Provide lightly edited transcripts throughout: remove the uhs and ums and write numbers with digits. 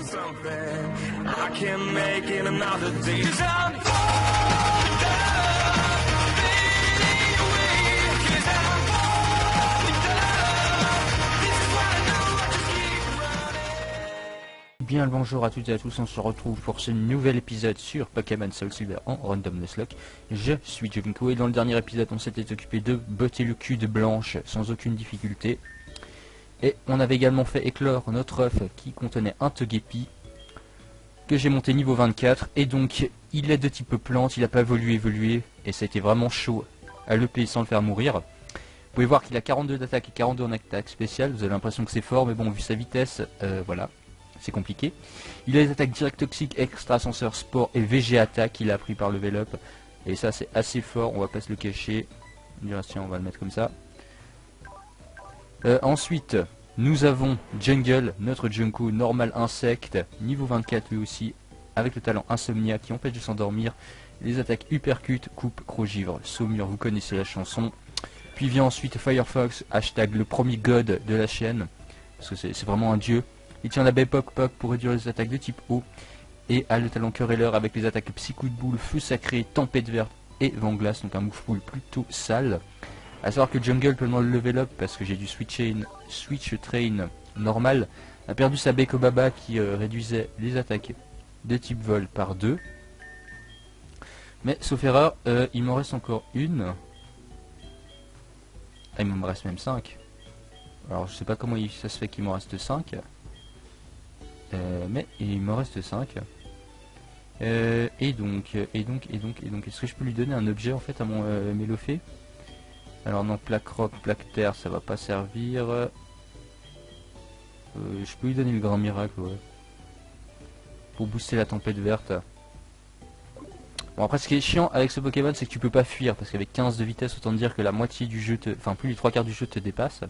something I can't make it another day. 'Cause I'm Bien le bonjour à toutes et à tous, on se retrouve pour ce nouvel épisode sur Pokémon Soul Silver en Random Nuzlocke. Je suis Jovinko et dans le dernier épisode on s'était occupé de botter le cul de Blanche sans aucune difficulté. Et on avait également fait éclore notre œuf qui contenait un Togepi que j'ai monté niveau 24 et donc il est de type plante, il n'a pas évolué et ça a été vraiment chaud à l'EP sans le faire mourir. Vous pouvez voir qu'il a 42 d'attaque et 42 en attaque spéciale, vous avez l'impression que c'est fort mais bon vu sa vitesse, voilà. C'est compliqué. Il a les attaques direct toxiques, extra ascenseur, sport et VG attaque. Il a appris par level up. Et ça c'est assez fort. On va pas se le cacher. Tiens, on va le mettre comme ça. Ensuite, nous avons Jungle, notre Junko normal insecte, niveau 24 lui aussi, avec le talent Insomnia qui empêche de s'endormir. Les attaques Uppercut, coupe, gros-givre, saumure, vous connaissez la chanson. Puis vient ensuite Firefox, hashtag le premier god de la chaîne. Parce que c'est vraiment un dieu. Il tient la baie Poc Poc pour réduire les attaques de type eau et a le talent Querelleur avec les attaques Psy-coup de boule, Feu sacré, Tempête verte et Vent glace, donc un move pool plutôt sale. A savoir que Jungle peut le level up parce que j'ai du Switch Train normal, a perdu sa baie Kobaba qui réduisait les attaques de type vol par 2. Mais sauf erreur, il m'en reste encore une. Ah, il m'en reste même 5. Alors je sais pas comment ça se fait qu'il m'en reste 5. Mais il me reste 5. Et donc, est-ce que je peux lui donner un objet en fait à mon Mélofée? Alors non, plaque roc, plaque terre, ça va pas servir. Je peux lui donner le grand miracle, ouais. Pour booster la tempête verte. Bon après ce qui est chiant avec ce Pokémon c'est que tu peux pas fuir, parce qu'avec 15 de vitesse autant dire que la moitié du jeu, enfin plus les 3/4 du jeu te dépasse.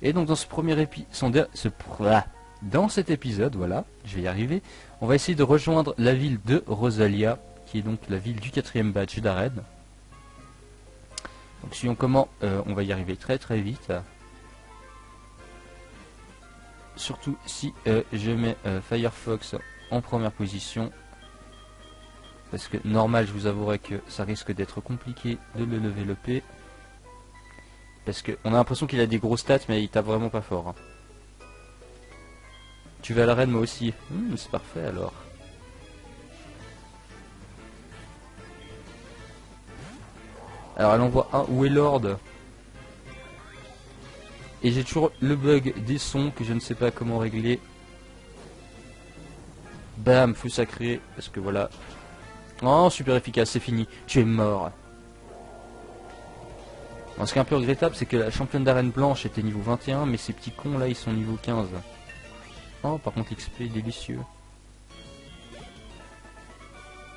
Et donc dans ce premier épisode, dans cet épisode, voilà, je vais y arriver, on va essayer de rejoindre la ville de Rosalia, qui est donc la ville du 4e badge d'Aren. Donc suivant comment, on va y arriver très très vite. Surtout si je mets Firefox en première position. Parce que normal, je vous avouerai que ça risque d'être compliqué de le leveler. Parce qu'on a l'impression qu'il a des gros stats, mais il tape vraiment pas fort. Hein. Tu vas à l'arène moi aussi. C'est parfait alors. Alors elle envoie un où est Lord. Et j'ai toujours le bug des sons que je ne sais pas comment régler. Bam, feu sacré. Parce que voilà. Oh super efficace, c'est fini. Tu es mort. Bon, ce qui est un peu regrettable c'est que la championne d'arène blanche était niveau 21. Mais ces petits cons là ils sont niveau 15. Oh, par contre XP délicieux.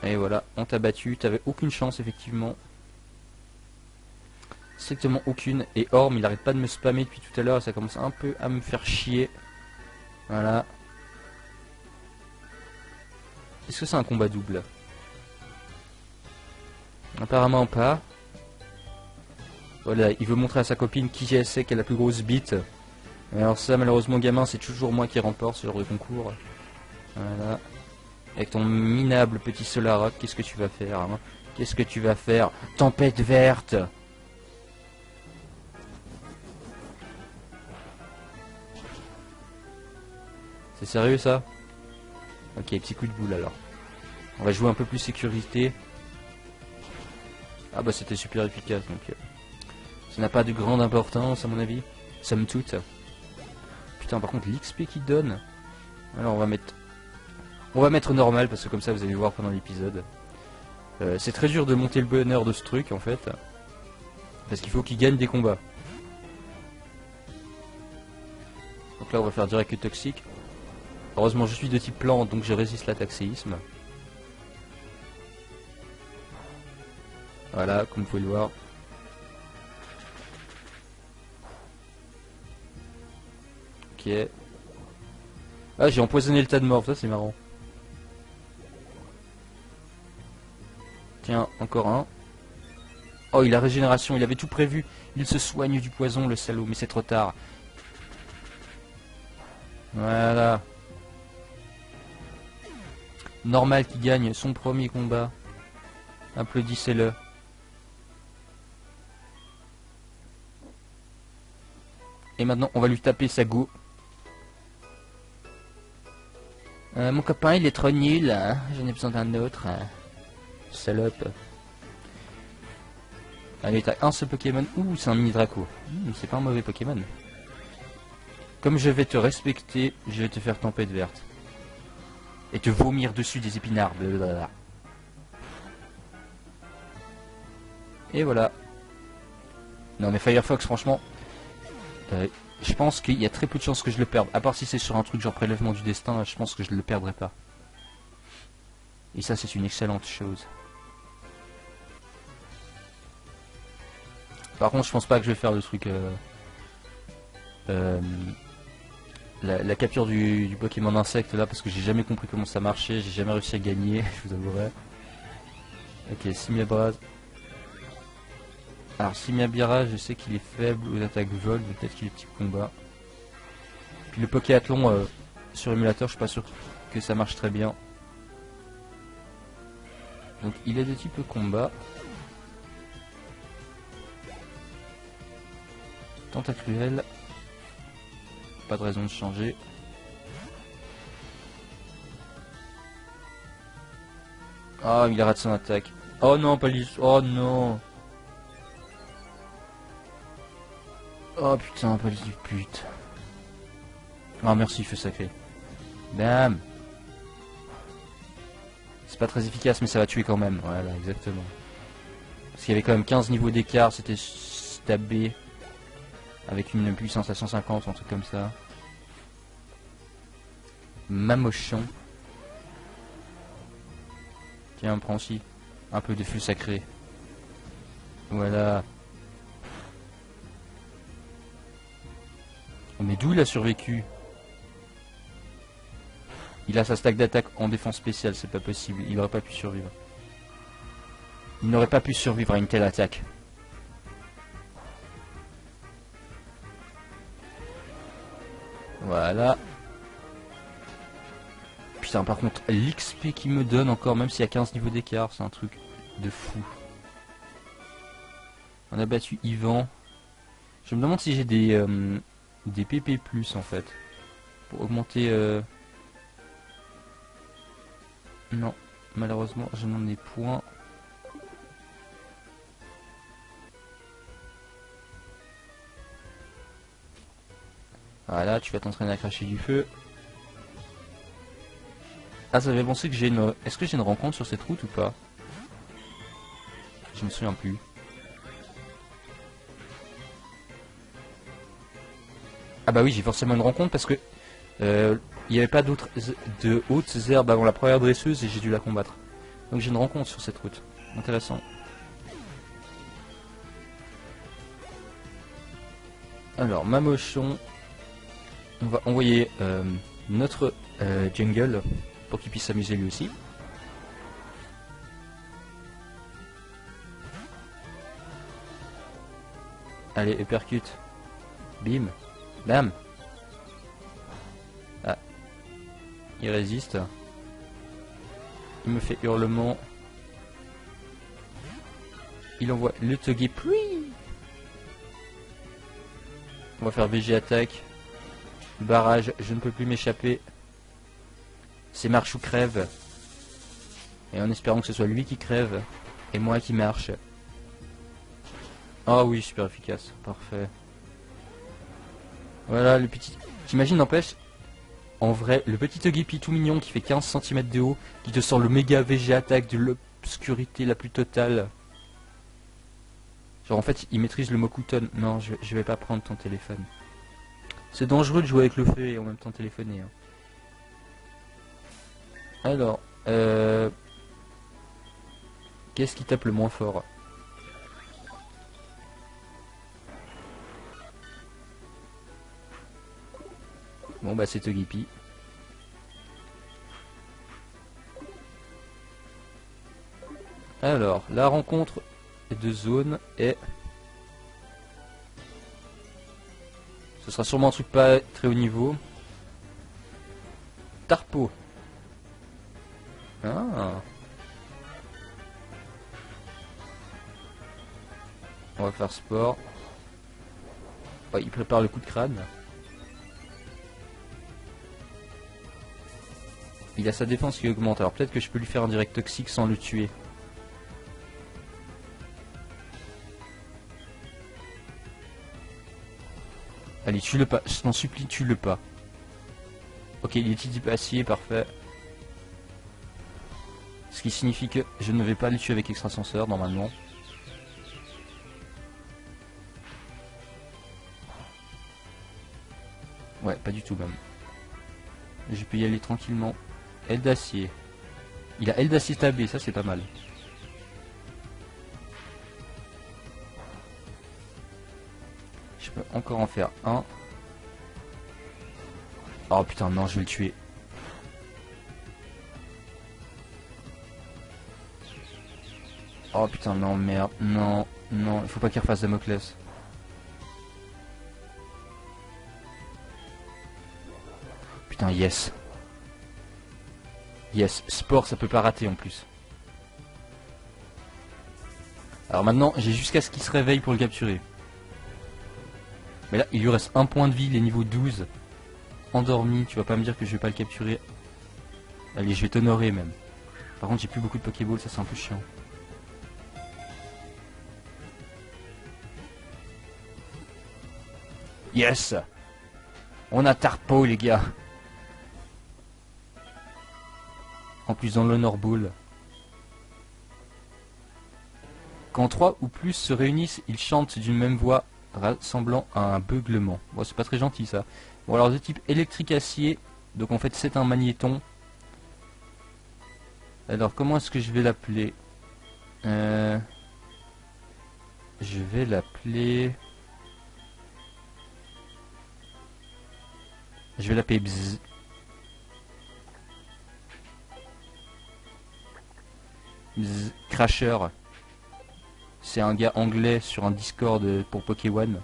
Et voilà, on t'a battu, t'avais aucune chance effectivement. Strictement aucune. Et Orm il arrête pas de me spammer depuis tout à l'heure et ça commence un peu à me faire chier. Voilà. Est-ce que c'est un combat double? Apparemment pas. Voilà, il veut montrer à sa copine qui c'est qui a la plus grosse bite. Alors ça malheureusement gamin c'est toujours moi qui remporte ce genre de concours. Voilà. Avec ton minable petit Solarac, qu'est-ce que tu vas faire hein? Qu'est-ce que tu vas faire? Tempête verte. C'est sérieux ça? Ok, petit coup de boule alors. On va jouer un peu plus sécurité. Ah bah c'était super efficace donc ça n'a pas de grande importance à mon avis. Somme toute. Putain par contre l'XP qu'il donne. Alors on va mettre normal parce que comme ça vous allez voir pendant l'épisode. C'est très dur de monter le bonheur de ce truc en fait. Parce qu'il faut qu'il gagne des combats. Donc là on va faire direct toxique. Heureusement je suis de type plante donc je résiste l'attaque séisme. Voilà comme vous pouvez le voir. Ok. Ah j'ai empoisonné le tas de morts, ça c'est marrant. Tiens, encore un. Oh il a régénération, il avait tout prévu. Il se soigne du poison le salaud, mais c'est trop tard. Voilà. Normal qui gagne son premier combat. Applaudissez-le. Et maintenant, on va lui taper sa go. Mon copain, il est trop nul. Hein. J'en ai besoin d'un autre. Hein. Salope. Allez, t'as un seul Pokémon. Ouh, c'est un mini Draco. C'est pas un mauvais Pokémon. Comme je vais te respecter, je vais te faire tempête verte. Et te vomir dessus des épinards. Blablabla. Et voilà. Non mais Firefox, franchement, je pense qu'il y a très peu de chances que je le perde. À part si c'est sur un truc genre prélèvement du destin, je pense que je le perdrai pas. Et ça, c'est une excellente chose. Par contre, je pense pas que je vais faire le truc... la capture du Pokémon insecte là, parce que j'ai jamais compris comment ça marchait, j'ai jamais réussi à gagner, je vous avouerai. Ok, Simiabra. Alors Simiabira, je sais qu'il est faible aux attaques vol, mais peut-être qu'il est petit combat. Puis le Pokéathlon sur émulateur, je suis pas sûr que ça marche très bien. Donc il est de type combat. Tentacruel. Pas de raison de changer. Ah, il rate son attaque. Oh non, pas lui. Oh non. Oh putain, pas lui pute. Ah merci, feu sacré. Bam. C'est pas très efficace, mais ça va tuer quand même. Voilà, exactement. Parce qu'il y avait quand même 15 niveaux d'écart, c'était stabé. Avec une puissance à 150, un truc comme ça. Mamochon. Tiens, on prend aussi un peu de feu sacré. Voilà. Oh, mais d'où il a survécu? Il a sa stack d'attaque en défense spéciale, c'est pas possible. Il aurait pas pu survivre. Il n'aurait pas pu survivre à une telle attaque. Voilà. Putain, par contre, l'XP qu'il me donne encore, même s'il y a 15 niveaux d'écart, c'est un truc de fou. On a battu Yvan. Je me demande si j'ai des PP+, en fait. Pour augmenter... Non, malheureusement, je n'en ai point. Voilà, tu vas t'entraîner à cracher du feu. Ah, ça fait penser que j'ai une... Est-ce que j'ai une rencontre sur cette route ou pas? Je me souviens plus. Ah bah oui, j'ai forcément une rencontre parce que... il n'y avait pas d'autres de hautes herbes avant la première dresseuse et j'ai dû la combattre. Donc j'ai une rencontre sur cette route. Intéressant. Alors, Mamochon. On va envoyer notre jungle pour qu'il puisse s'amuser lui aussi. Allez, uppercut. Bim. Bam. Ah. Il résiste. Il me fait hurlement. Il envoie le Togepi. On va faire VG attaque. Barrage, je ne peux plus m'échapper. C'est marche ou crève. Et en espérant que ce soit lui qui crève. Et moi qui marche. Ah oui, super efficace. Parfait. Voilà le petit... T'imagines, n'empêche, en vrai, le petit Togepi tout mignon qui fait 15 cm de haut, qui te sort le méga VG attaque de l'obscurité la plus totale. Genre en fait, il maîtrise le Mokuton. Non, je vais pas prendre ton téléphone. C'est dangereux de jouer avec le feu et en même temps téléphoner. Hein. Alors, qu'est-ce qui tape le moins fort? Bon bah c'est Togepi. Alors, la rencontre de zone est... Ce sera sûrement un truc pas très haut niveau. Tarpo. Ah. On va faire sport. Oh, il prépare le coup de crâne. Il a sa défense qui augmente. Alors peut-être que je peux lui faire un direct toxique sans le tuer. Allez, tue-le pas. Je t'en supplie, tue-le pas. Ok, il est type acier, parfait. Ce qui signifie que je ne vais pas le tuer avec extrasenseur normalement. Ouais, pas du tout même. Je peux y aller tranquillement. Aile d'acier. Il a aile d'acier tabé, ça c'est pas mal. Je peux encore en faire un. Oh putain, non, je vais le tuer. Oh putain, non, merde. Non, non, il faut pas qu'il refasse Damoclès. Putain, yes. Yes, sport, ça peut pas rater en plus. Alors maintenant, j'ai jusqu'à ce qu'il se réveille pour le capturer. Mais là, il lui reste un point de vie, les niveaux 12. Endormi, tu vas pas me dire que je vais pas le capturer. Allez, je vais t'honorer même. Par contre, j'ai plus beaucoup de Pokéball, ça c'est un peu chiant. Yes! On a Tarpo, les gars. En plus, dans l'Honor Ball. Quand 3 ou plus se réunissent, ils chantent d'une même voix, ressemblant à un beuglement. Bon, c'est pas très gentil ça. Bon, alors de type électrique acier. Donc en fait, c'est un magnéton. Alors, comment est-ce que je vais l'appeler? Je vais l'appeler... Je vais l'appeler Bzz. Bzz. Crasher. C'est un gars anglais sur un Discord pour Pokémon.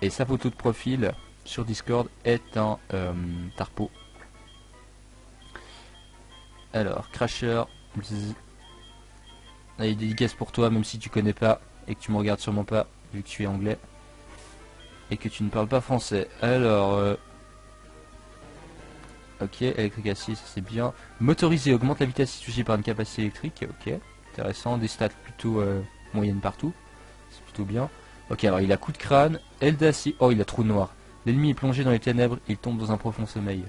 Et sa photo de profil sur Discord est un Tarpo. Alors, Crasher. Bzz. Allez, dédicace pour toi, même si tu connais pas et que tu me regardes sûrement pas, vu que tu es anglais. Et que tu ne parles pas français. Alors... Ok, électrique acier, ça c'est bien. Motorisé, augmente la vitesse si touché par une capacité électrique. Ok, intéressant. Des stats plutôt moyennes partout. C'est plutôt bien. Ok, alors il a coup de crâne, aile d'acier. Oh, il a trou noir. L'ennemi est plongé dans les ténèbres, il tombe dans un profond sommeil.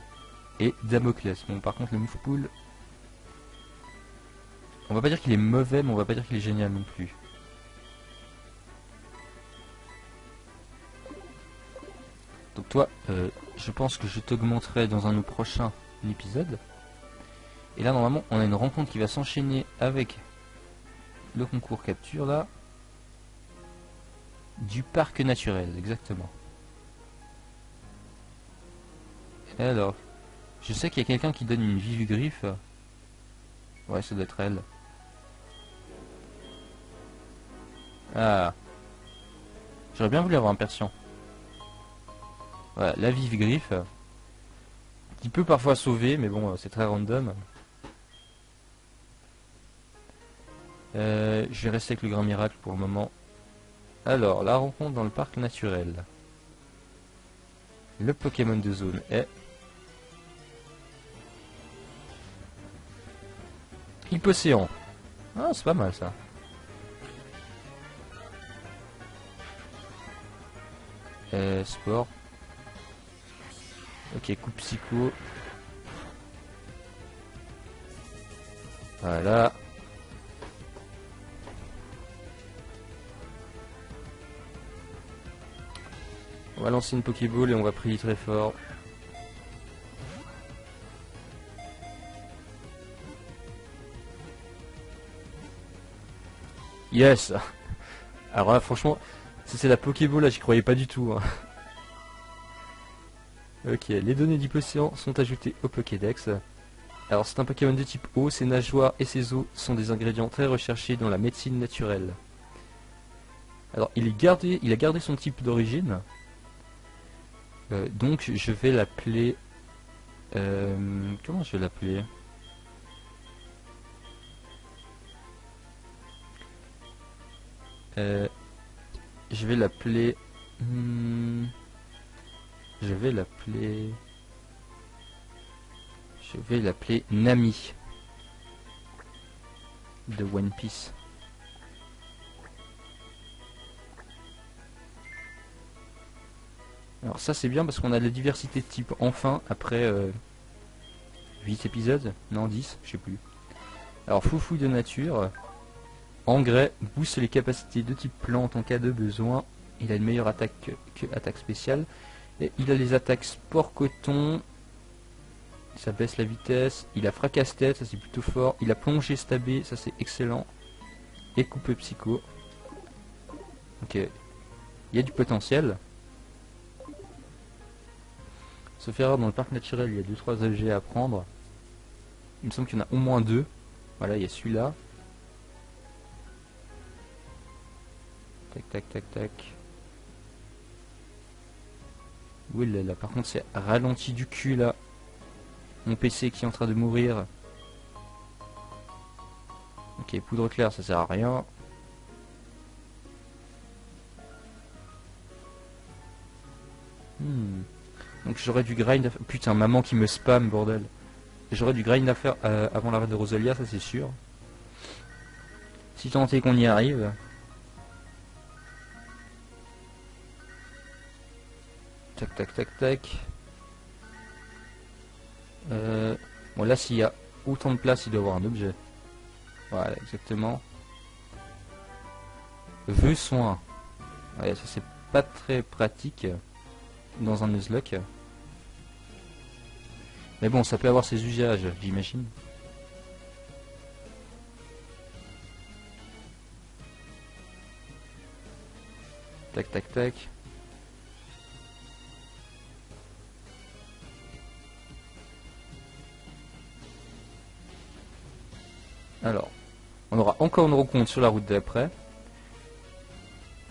Et Damoclès. Bon, par contre, le move pool... On va pas dire qu'il est mauvais, mais on va pas dire qu'il est génial non plus. Donc toi, je pense que je t'augmenterai dans un prochain épisode. Et là, normalement, on a une rencontre qui va s'enchaîner avec le concours capture, là. Du parc naturel, exactement. Et alors, je sais qu'il y a quelqu'un qui donne une vive griffe. Ouais, ça doit être elle. Ah. J'aurais bien voulu avoir un persian. Voilà, la vive griffe. Qui peut parfois sauver, mais bon, c'est très random. Je vais rester avec le grand miracle pour le moment. Alors, la rencontre dans le parc naturel. Le Pokémon de zone est... Hypocéan. Ah, c'est pas mal ça. Sport. Ok, coup psycho. Voilà. On va lancer une Pokéball et on va prier très fort. Yes. Alors là, franchement, si c'est la Pokéball, là, j'y croyais pas du tout. Hein. Ok, les données d'Hypocéan sont ajoutées au Pokédex. Alors c'est un Pokémon de type eau, ses nageoires et ses os sont des ingrédients très recherchés dans la médecine naturelle. Alors il a gardé son type d'origine. Donc je vais l'appeler... comment je vais l'appeler? Je vais l'appeler... Je vais l'appeler Nami de One Piece. Alors ça c'est bien parce qu'on a de la diversité de type enfin après 8 épisodes, non 10, je sais plus. Alors foufou de nature, engrais, booste les capacités de type plante en cas de besoin. Il a une meilleure attaque que attaque spéciale. Et il a les attaques sport coton. Ça baisse la vitesse. Il a fracasse-tête, ça c'est plutôt fort. Il a plongée stabé, ça c'est excellent. Et coupe psycho. Ok. Il y a du potentiel. Sauf erreur, dans le parc naturel, il y a 2-3 objets à prendre. Il me semble qu'il y en a au moins 2. Voilà, il y a celui-là. Tac, tac, tac, tac. Oui, là, par contre, c'est ralenti du cul, là. Mon PC qui est en train de mourir. Ok, poudre claire, ça sert à rien. Donc j'aurais du grind à faire... Putain, maman qui me spam, bordel. J'aurais du grind à faire avant l'arrêt de Rosalia, ça c'est sûr. Si tant est qu'on y arrive. Tac, tac, tac, tac. Bon, là, s'il y a autant de place, il doit y avoir un objet. Voilà, exactement. Vœux soin. Ouais, ça c'est pas très pratique dans un Nuzlocke. Mais bon, ça peut avoir ses usages, j'imagine. Tac, tac, tac. Alors, on aura encore une rencontre sur la route d'après.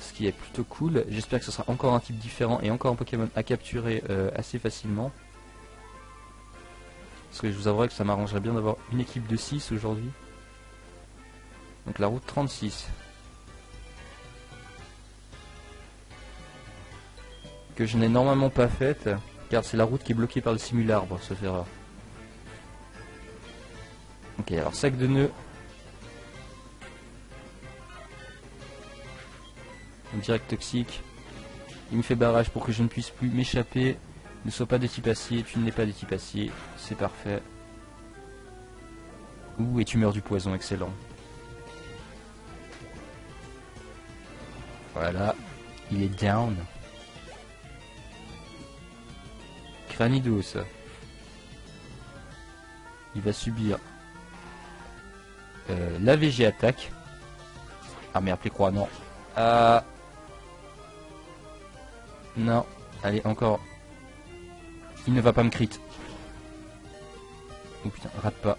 Ce qui est plutôt cool. J'espère que ce sera encore un type différent et encore un Pokémon à capturer assez facilement. Parce que je vous avouerai que ça m'arrangerait bien d'avoir une équipe de 6 aujourd'hui. Donc la route 36. Que je n'ai normalement pas faite, car c'est la route qui est bloquée par le simularbre, sauf erreur. Ok, alors sac de nœuds. Direct toxique. Il me fait barrage pour que je ne puisse plus m'échapper. Ne sois pas de type acier, tu n'es pas de type acier. C'est parfait. Ouh, et tu meurs du poison, excellent. Voilà. Il est down. Cranidos. Il va subir la VG attaque. Ah merde, les croix, non. Ah. Non. Allez, encore. Il ne va pas me crit. Oh putain, rate pas.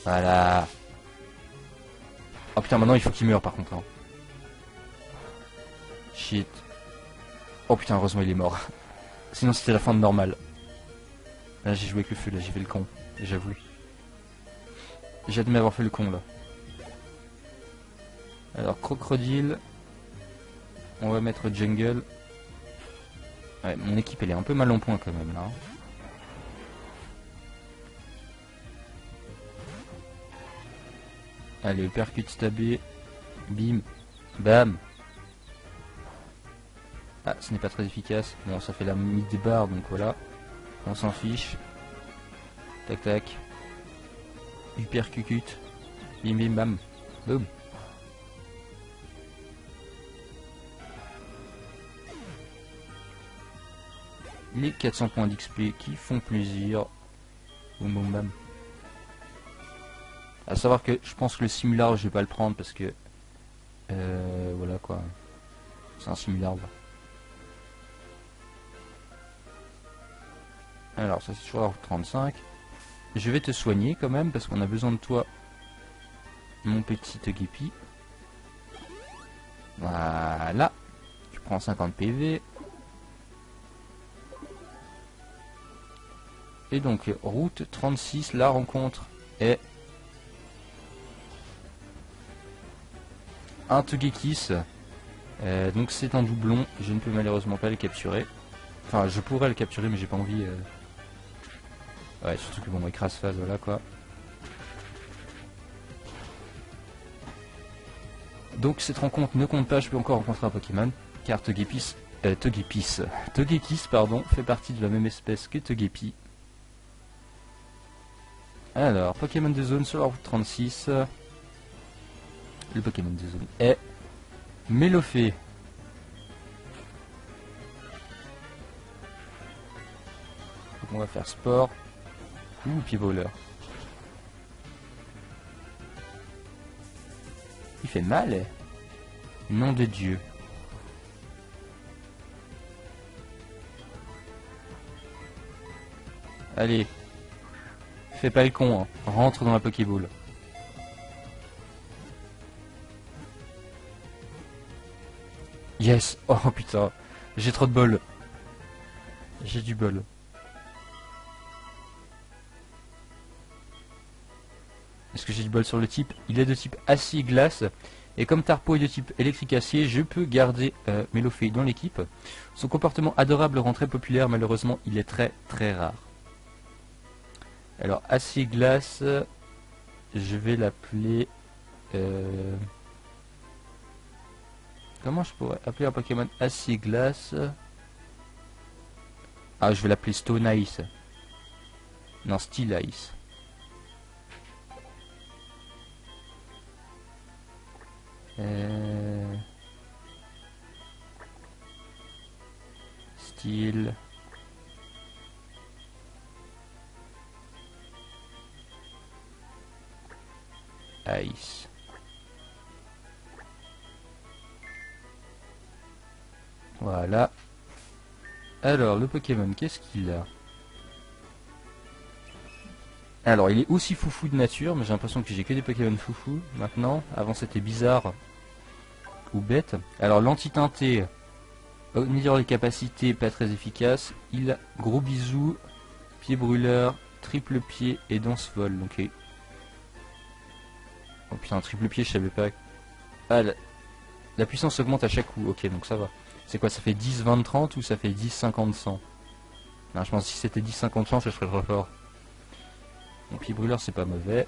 Voilà. Oh putain, maintenant il faut qu'il meure par contre. Hein. Shit. Oh putain, heureusement il est mort. Sinon c'était la fin de normal. Là j'ai joué avec le feu, là j'ai fait le con. J'avoue. J'admets avoir fait le con là. Alors crocodile. On va mettre jungle. Ouais, mon équipe elle est un peu mal en point quand même là. Allez, percute stabé. Bim. Bam. Ah, ce n'est pas très efficace. Bon, ça fait la limite des barres, donc voilà. On s'en fiche. Tac tac. Hypercute. Bim bim bam. Boum. Les 400 points d'XP qui font plaisir. Boum boum bam. À savoir que je pense que le simular je vais pas le prendre parce que voilà quoi. C'est un simular. Alors ça c'est sur la route 35. Je vais te soigner quand même parce qu'on a besoin de toi, mon petit Togepi. Voilà. Tu prends 50 PV. Et donc route 36, la rencontre est un Togekiss. Donc c'est un doublon, je ne peux malheureusement pas le capturer. Enfin, je pourrais le capturer, mais j'ai pas envie. Ouais, surtout que bon, écrase phase, voilà quoi. Donc cette rencontre ne compte pas, je peux encore rencontrer un Pokémon, car Togekiss, pardon, fait partie de la même espèce que Togepi. Alors, Pokémon de zone sur la route 36. Le Pokémon de zone est Mélofée. Donc on va faire sport. Ou pied voleur. Il fait mal, eh. Nom de Dieu. Allez. Fais pas le con, hein. Rentre dans la Pokéball. Yes. Oh putain. J'ai trop de bol. J'ai du bol. Est-ce que j'ai du bol sur le type? Il est de type acier glace. Et comme Tarpo est de type électrique acier, je peux garder Mélofée dans l'équipe. Son comportement adorable rend très populaire, malheureusement il est très très rare. Alors acier glace, je vais l'appeler... Comment je pourrais appeler un Pokémon acier glace? Ah, je vais l'appeler Stone Ice. Non, Steel Ice. Steel Ice. Voilà. Alors, le Pokémon, qu'est-ce qu'il a? Alors, il est aussi foufou de nature, mais j'ai l'impression que j'ai que des Pokémon foufou maintenant. Avant, c'était bizarre ou bête. Alors, l'anti-teinté, améliore les capacités, pas très efficace. Il a gros bisous, pied brûleur, triple pied et danse vol. Ok. Oh putain, triple pied, je savais pas. Ah, la puissance augmente à chaque coup. Ok, donc ça va. C'est quoi, ça fait 10, 20, 30 ou ça fait 10, 50, 100? Non, je pense que si c'était 10, 50, 100, ça serait trop fort. Mon pied brûleur, c'est pas mauvais.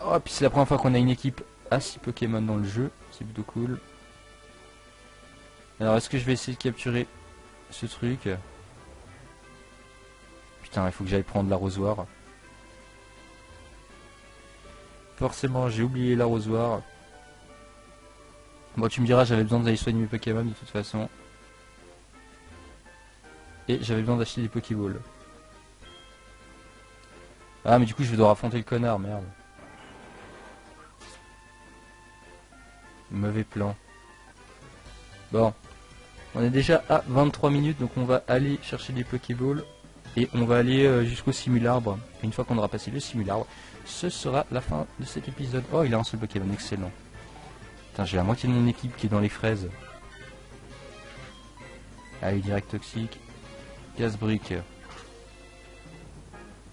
Oh, puis c'est la première fois qu'on a une équipe à 6 Pokémon dans le jeu. C'est plutôt cool. Alors, est-ce que je vais essayer de capturer ce truc? Putain, il faut que j'aille prendre l'arrosoir. Forcément, j'ai oublié l'arrosoir. Bon, tu me diras, j'avais besoin d'aller soigner mes Pokémon de toute façon. Et j'avais besoin d'acheter des Pokéballs. Ah, mais du coup, je vais devoir affronter le connard, merde. Mauvais plan. Bon. On est déjà à 23 minutes, donc on va aller chercher des Pokéballs. Et on va aller jusqu'au simularbre. Et une fois qu'on aura passé le simularbre, ce sera la fin de cet épisode. Oh, il a un seul Pokémon, excellent. Putain, j'ai la moitié de mon équipe qui est dans les fraises. Allez, direct toxique. Casse-brique.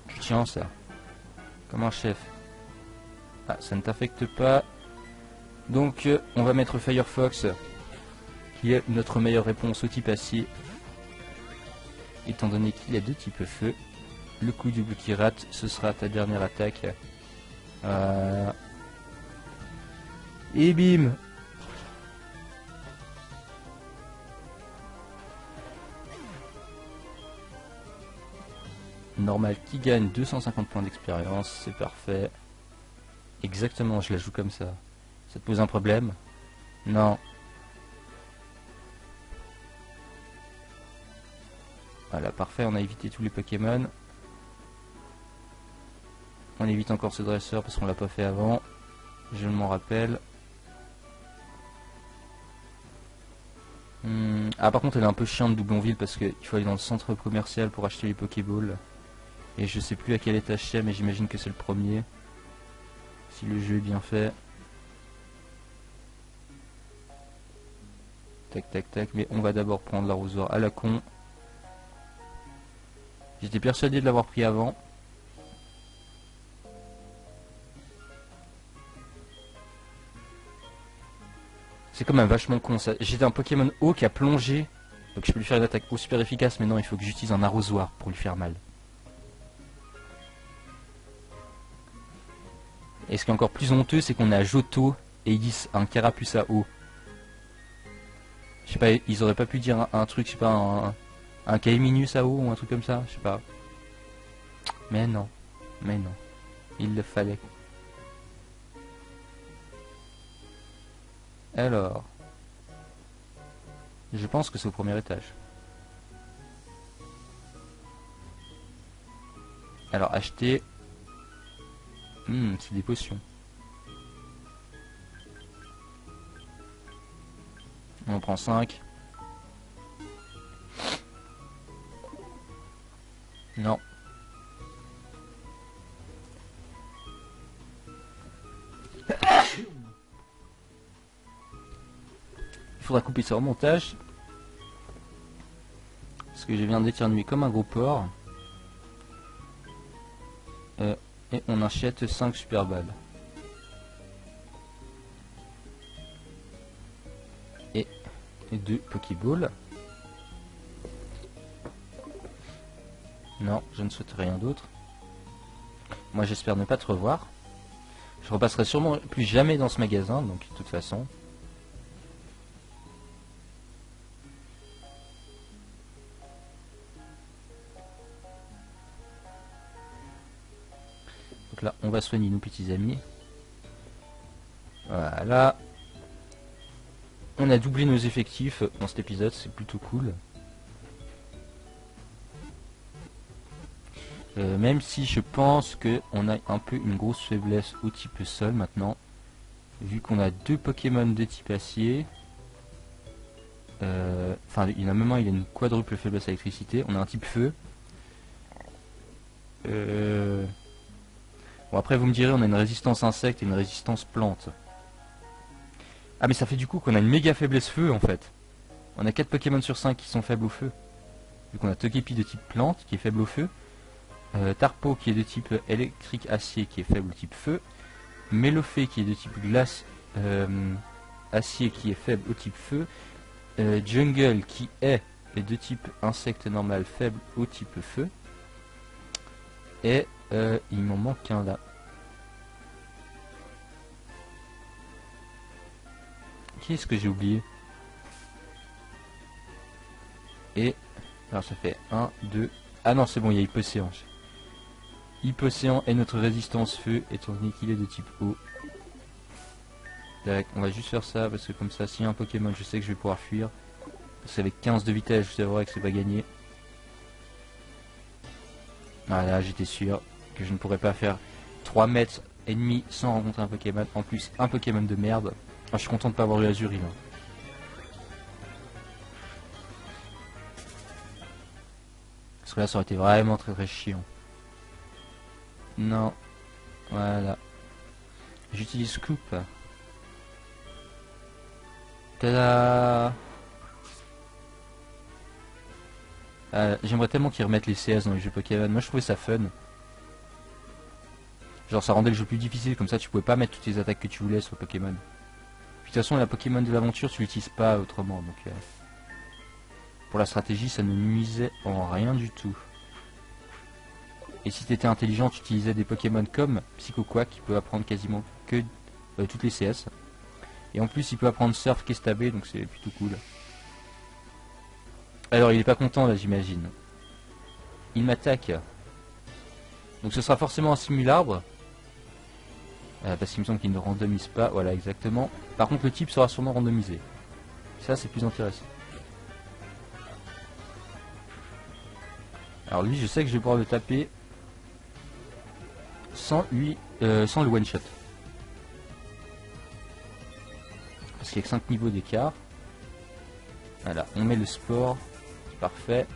Tu tiens ça. Comme un chef. Ah, ça ne t'affecte pas. Donc, on va mettre Firefox, qui est notre meilleure réponse au type acier. Étant donné qu'il a deux types feu. Le coup double qui rate, ce sera ta dernière attaque. Et bim! Normal qui gagne 250 points d'expérience, c'est parfait. Exactement, je la joue comme ça. Ça te pose un problème? Non. Voilà, parfait, on a évité tous les Pokémon. On évite encore ce dresseur parce qu'on l'a pas fait avant. Je m'en rappelle. Ah, par contre, elle est un peu chiante, Doublonville, parce qu'il faut aller dans le centre commercial pour acheter les Pokéballs. Et je sais plus à quel étage c'est, mais j'imagine que c'est le premier. Si le jeu est bien fait. Tac, tac, tac. Mais on va d'abord prendre l'arrosoir à la con. J'étais persuadé de l'avoir pris avant. C'est quand même vachement con ça. J'ai un Pokémon eau qui a plongé. Donc je peux lui faire une attaque eau super efficace, mais non, il faut que j'utilise un arrosoir pour lui faire mal. Et ce qui est encore plus honteux, c'est qu'on a Johto et ils disent un Carapuce à eau. Je sais pas, ils auraient pas pu dire un truc, je sais pas, un Kaiminus à eau ou un truc comme ça, je sais pas. Mais non, il le fallait. Alors, je pense que c'est au premier étage. Alors, acheter... c'est des potions. On en prend 5. Non. Il faudra couper ce remontage. Parce que je viens d'éternuer comme un gros porc. Et on achète 5 super balles. Et 2 Pokéballs. Non, je ne souhaite rien d'autre. Moi j'espère ne pas te revoir. Je repasserai sûrement plus jamais dans ce magasin, donc de toute façon. Donc là, on va soigner nos petits amis. Voilà. On a doublé nos effectifs dans cet épisode, c'est plutôt cool. Même si je pense qu'on a un peu une grosse faiblesse au type sol maintenant. Vu qu'on a 2 Pokémon de type acier. Enfin, il y en a même un, il a une quadruple faiblesse à l'électricité. On a un type feu. Bon, après vous me direz, on a une résistance insecte et une résistance plante. Ah, mais ça fait du coup qu'on a une méga faiblesse feu en fait. On a 4 Pokémon sur 5 qui sont faibles au feu. Vu qu'on a Togepi de type plante qui est faible au feu. Tarpo qui est de type électrique acier qui est faible au type feu. Melofé qui est de type glace acier qui est faible au type feu. Jungle qui est de type insecte normal faible au type feu. Et il m'en manque un là. Qui est-ce que j'ai oublié? Et alors ça fait 1, 2. Ah non, c'est bon, il y a Hypocéan. Hypocéan est notre résistance feu étant donné qu'il est de type eau. Tac, on va juste faire ça parce que comme ça, s'il y a un Pokémon, je sais que je vais pouvoir fuir. Parce qu'avec 15 de vitesse, je sais que c'est pas gagné. Voilà, j'étais sûr que je ne pourrais pas faire 3 mètres et demi sans rencontrer un Pokémon. En plus, un Pokémon de merde. Ah, je suis content de pas avoir eu Azuril. Parce que là, ça aurait été vraiment très très chiant. Non. Voilà. J'utilise Scoop. Tada. J'aimerais tellement qu'ils remettent les CS dans les jeux Pokémon. Moi je trouvais ça fun. Genre ça rendait le jeu plus difficile, comme ça tu pouvais pas mettre toutes les attaques que tu voulais sur Pokémon. Puis de toute façon la Pokémon de l'aventure tu l'utilises pas autrement. Donc pour la stratégie ça ne nuisait en rien du tout. Et si t'étais intelligent tu utilisais des Pokémon comme Psycho Quack qui peut apprendre quasiment que toutes les CS. Et en plus il peut apprendre Surf Kestabé, donc c'est plutôt cool. Alors il est pas content là j'imagine. Il m'attaque. Donc ce sera forcément un simularbre. Parce qu'il me semble qu'il ne randomise pas. Voilà exactement. Par contre le type sera sûrement randomisé. Ça c'est plus intéressant. Alors lui je sais que je vais pouvoir le taper sans lui sans le one shot. Parce qu'il y a que 5 niveaux d'écart. Voilà, on met le sport. Parfait.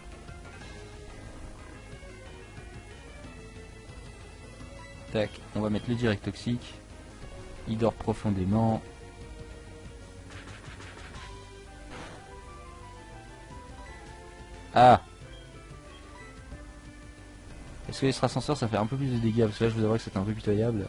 Tac, on va mettre le direct toxique. Il dort profondément. Ah! Est-ce que l'extra ascenseur ça fait un peu plus de dégâts? Parce que là je vous avouerai que c'est un peu pitoyable.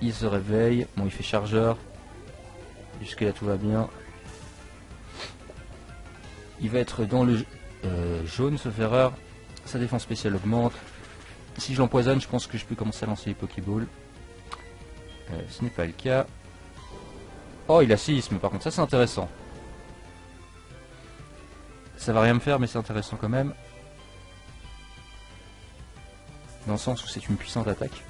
Il se réveille. Bon, il fait chargeur. Jusque là tout va bien. Il va être dans le jaune, sauf erreur. Sa défense spéciale augmente. Si je l'empoisonne, je pense que je peux commencer à lancer les Pokéballs. Ce n'est pas le cas. Oh, il a séisme par contre, ça c'est intéressant. Ça va rien me faire, mais c'est intéressant quand même. Dans le sens où c'est une puissante attaque.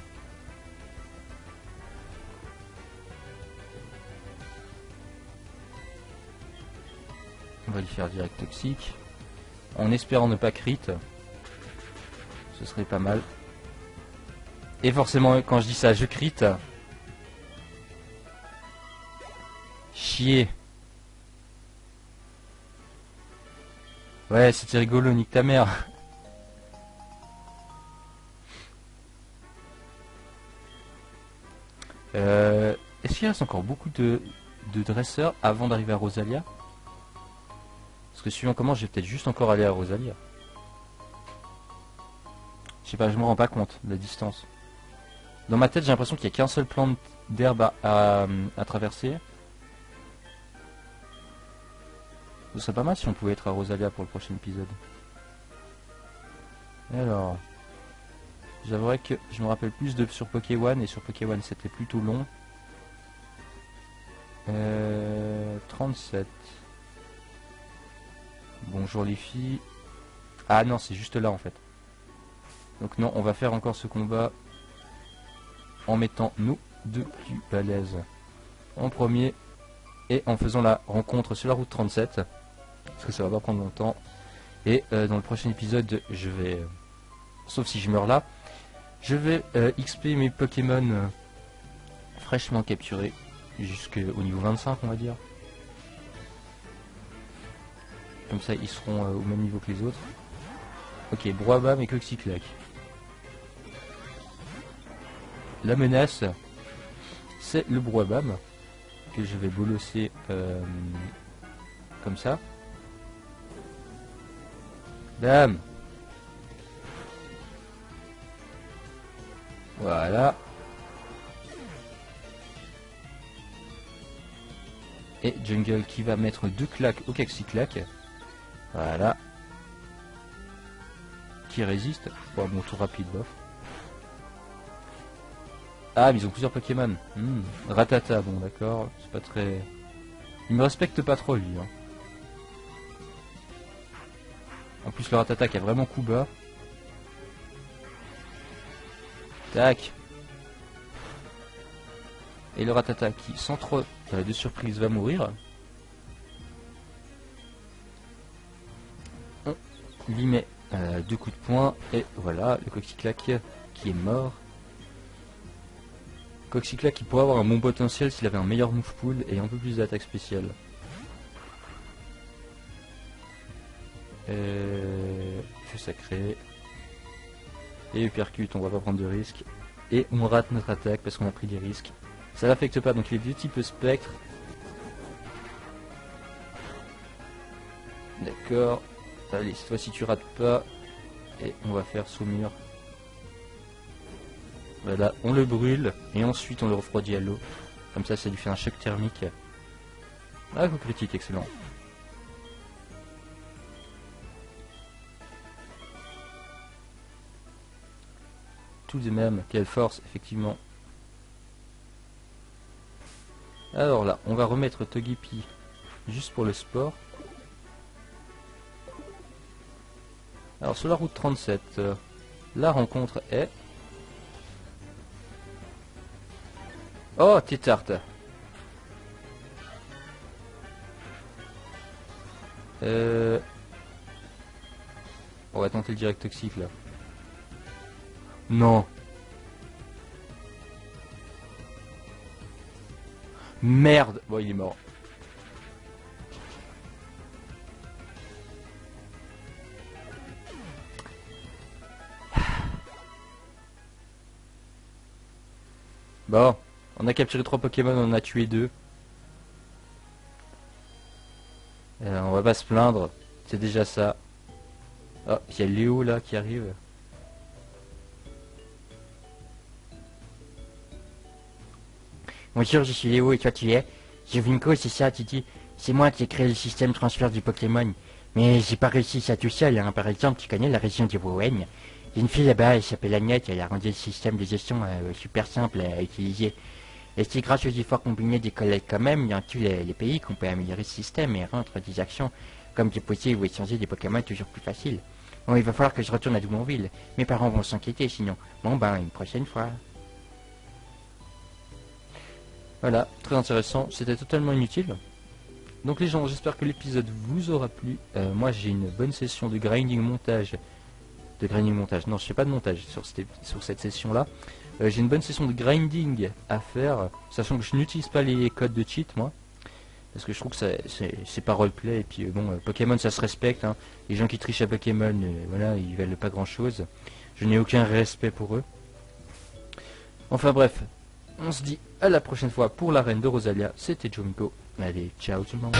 On va lui faire direct toxique. En espérant ne pas crit. Ce serait pas mal. Et forcément, quand je dis ça, je crit. Chier. Ouais, c'était rigolo, nique ta mère. Est-ce qu'il reste encore beaucoup de dresseurs avant d'arriver à Rosalia? Parce que suivant comment, je vais peut-être juste encore aller à Rosalia. Je sais pas, je me rends pas compte de la distance. Dans ma tête, j'ai l'impression qu'il n'y a qu'un seul plan d'herbe à traverser. Ce serait pas mal si on pouvait être à Rosalia pour le prochain épisode. Alors, j'avouerais que je me rappelle plus de sur Pokéone, et sur Pokéone c'était plutôt long. 37. Bonjour les filles. Ah non, c'est juste là en fait. Donc non, on va faire encore ce combat en mettant nous deux plus balèzes en premier et en faisant la rencontre sur la route 37. Parce que ça va pas prendre longtemps. Et dans le prochain épisode, je vais, sauf si je meurs là, je vais XP mes Pokémon fraîchement capturés jusqu'au niveau 25, on va dire. Comme ça, ils seront au même niveau que les autres. Ok, Broabam et Coxyclac. La menace, c'est le Broabam que je vais bolosser comme ça. Dame. Voilà. Et Jungle qui va mettre 2 claques au Coxyclac. Voilà. Qui résiste. Bon, mon tour rapide, bof. Ah, mais ils ont plusieurs Pokémon. Ratata, bon d'accord. C'est pas très... Il me respecte pas trop, lui. Hein. En plus, le Ratata qui a vraiment coup bas. Tac. Et le Ratata qui, sans trop de surprise, va mourir. On lui met 2 coups de poing. Et voilà, le Coxyclac qui est mort. Coxyclac qui pourrait avoir un bon potentiel s'il avait un meilleur move pool et un peu plus d'attaque spéciale. Feu sacré. Et uppercut, on va pas prendre de risques. Et on rate notre attaque parce qu'on a pris des risques. Ça l'affecte pas, donc les deux types spectre. D'accord. Allez, cette fois-ci tu rates pas. Et on va faire saumure. Voilà, on le brûle. Et ensuite on le refroidit à l'eau. Comme ça lui fait un choc thermique. Ah, coup critique, excellent. Tout de même, quelle force, effectivement. Alors là, on va remettre Togepi juste pour le sport. Alors sur la route 37, la rencontre est... Oh, Tétarte. On va tenter le direct toxique là. Non. Merde. Bon, il est mort. Bon, on a capturé 3 Pokémon, on en a tué 2. On va pas se plaindre, c'est déjà ça. Oh, il y a Léo là qui arrive. Bonjour, je suis Léo et toi tu es Jovinko, c'est ça, tu dis? C'est moi qui ai créé le système transfert du Pokémon. Mais j'ai pas réussi ça tout seul, hein. Par exemple, tu connais la région du Rouen. Il y a une fille là-bas, elle s'appelle Agnette, elle a rendu le système de gestion super simple à utiliser. Et c'est grâce aux efforts combinés des collègues quand même, dans tous les pays, qu'on peut améliorer ce système et rendre des actions comme déposer ou échanger des Pokémon toujours plus faciles. Bon, il va falloir que je retourne à Doumonville. Mes parents vont s'inquiéter sinon. Bon ben, une prochaine fois. Voilà, très intéressant, c'était totalement inutile. Donc les gens, j'espère que l'épisode vous aura plu. Moi j'ai une bonne session de grinding montage. Non, je fais pas de montage sur cette session là. J'ai une bonne session de grinding à faire, sachant que je n'utilise pas les codes de cheat moi. Parce que je trouve que c'est pas roleplay. Et puis bon, Pokémon ça se respecte. Hein. Les gens qui trichent à Pokémon, voilà, ils valent pas grand chose. Je n'ai aucun respect pour eux. Enfin bref, on se dit à la prochaine fois pour l'arène de Rosalia. C'était Jovinko. Allez, ciao tout le monde.